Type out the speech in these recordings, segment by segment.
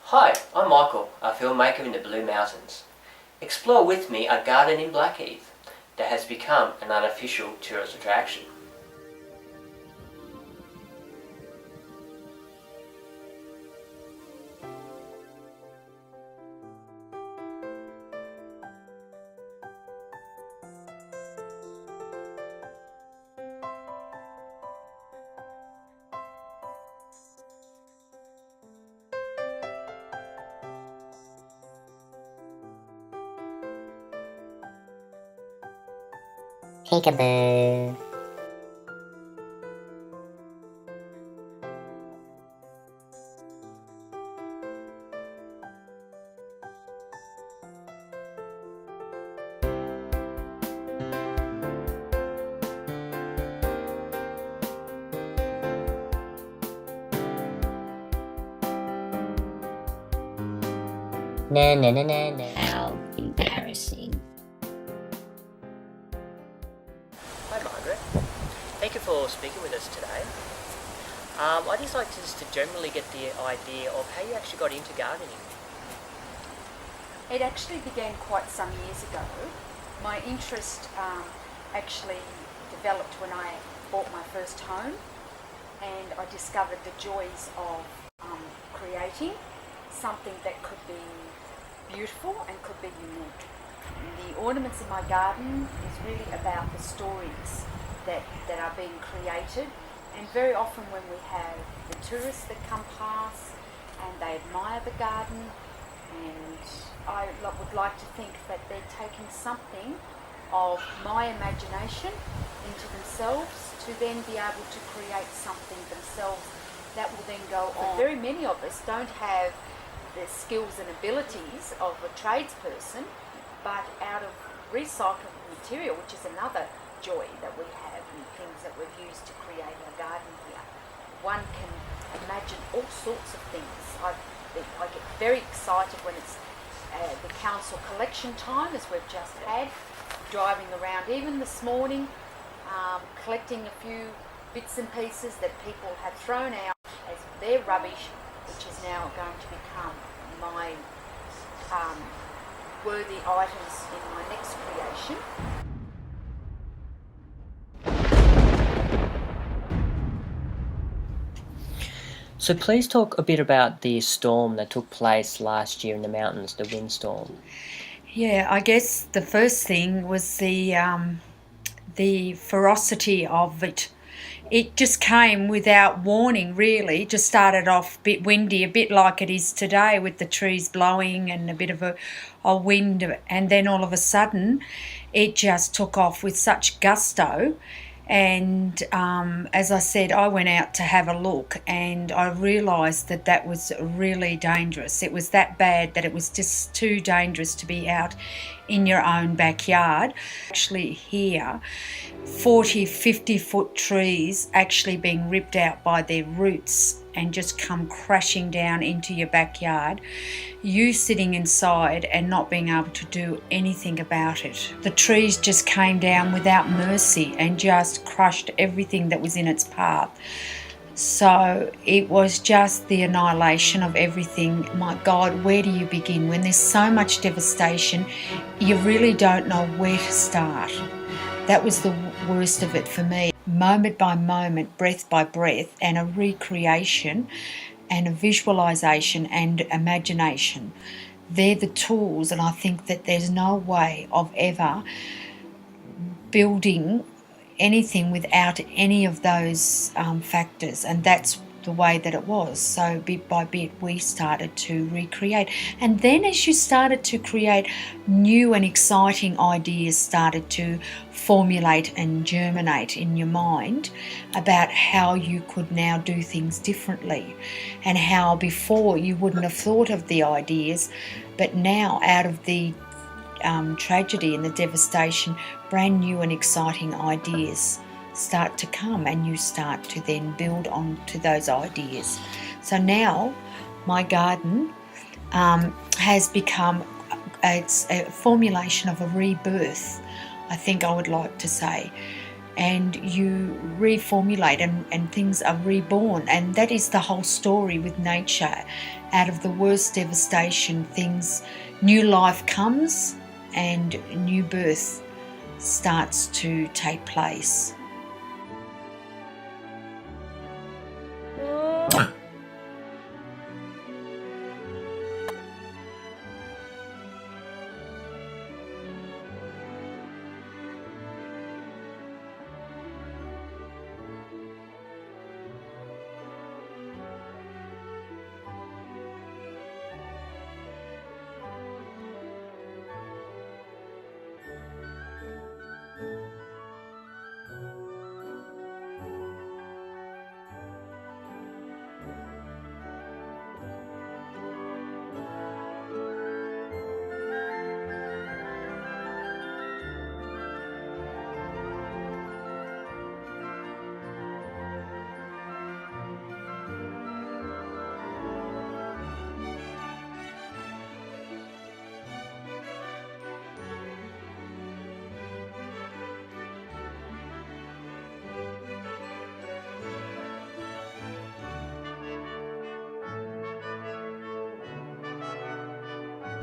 Hi, I'm Michael, a filmmaker in the Blue Mountains. Explore with me a garden in Blackheath that has become an unofficial tourist attraction. Peekaboo. No. How embarrassing. Hi Margaret, thank you for speaking with us today. I'd just like to generally get the idea of how you actually got into gardening. It actually began quite some years ago. My interest actually developed when I bought my first home, and I discovered the joys of creating something that could be beautiful and could be unique. The ornaments in my garden is really about the stories that are being created, and very often when we have the tourists that come past and they admire the garden, and I would like to think that they're taking something of my imagination into themselves to then be able to create something themselves that will then go on. Very many of us don't have the skills and abilities of a tradesperson, but out of recycled material, which is another joy that we have and things that we've used to create our garden here, one can imagine all sorts of things. I get very excited when it's the council collection time, as we've just had, driving around even this morning, collecting a few bits and pieces that people have thrown out as their rubbish, which is now going to become my worthy items in my next creation. So please talk a bit about the storm that took place last year in the mountains, the windstorm. Yeah, I guess the first thing was the ferocity of it. It just came without warning, really. It just started off a bit windy, a bit like it is today, with the trees blowing and a bit of a wind, and then all of a sudden it just took off with such gusto. And as I said, I went out to have a look, and I realised that was really dangerous. It was that bad that it was just too dangerous to be out in your own backyard. Actually here, 40, 50-foot trees actually being ripped out by their roots and just come crashing down into your backyard. You sitting inside and not being able to do anything about it. The trees just came down without mercy and just crushed everything that was in its path. So it was just the annihilation of everything. My God, where do you begin? When there's so much devastation, you really don't know where to start. That was the worst of it for me. Moment by moment, breath by breath, and a recreation and a visualisation and imagination. They're the tools, and I think that there's no way of ever building anything without any of those factors, and that's the way that it was. So bit by bit we started to recreate, and then as you started to create, new and exciting ideas started to formulate and germinate in your mind about how you could now do things differently, and how before you wouldn't have thought of the ideas, but now out of the tragedy and the devastation, brand new and exciting ideas start to come, and you start to then build on to those ideas. So now my garden has become it's a formulation of a rebirth, I think I would like to say. And you reformulate, and things are reborn, and that is the whole story with nature. Out of the worst devastation, new life comes and new birth starts to take place.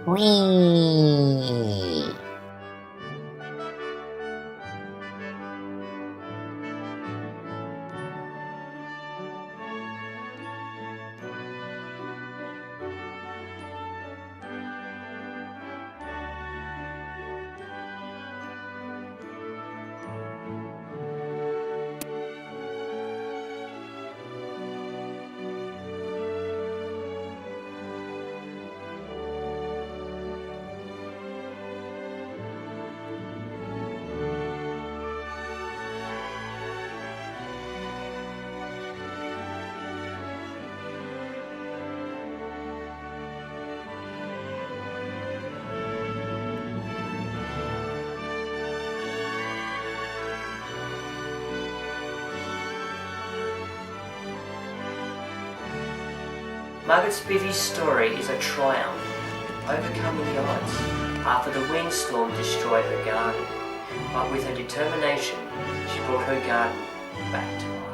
Wee. Margaret Spivey's story is a triumph, overcoming the odds after the windstorm destroyed her garden. But with her determination, she brought her garden back to life.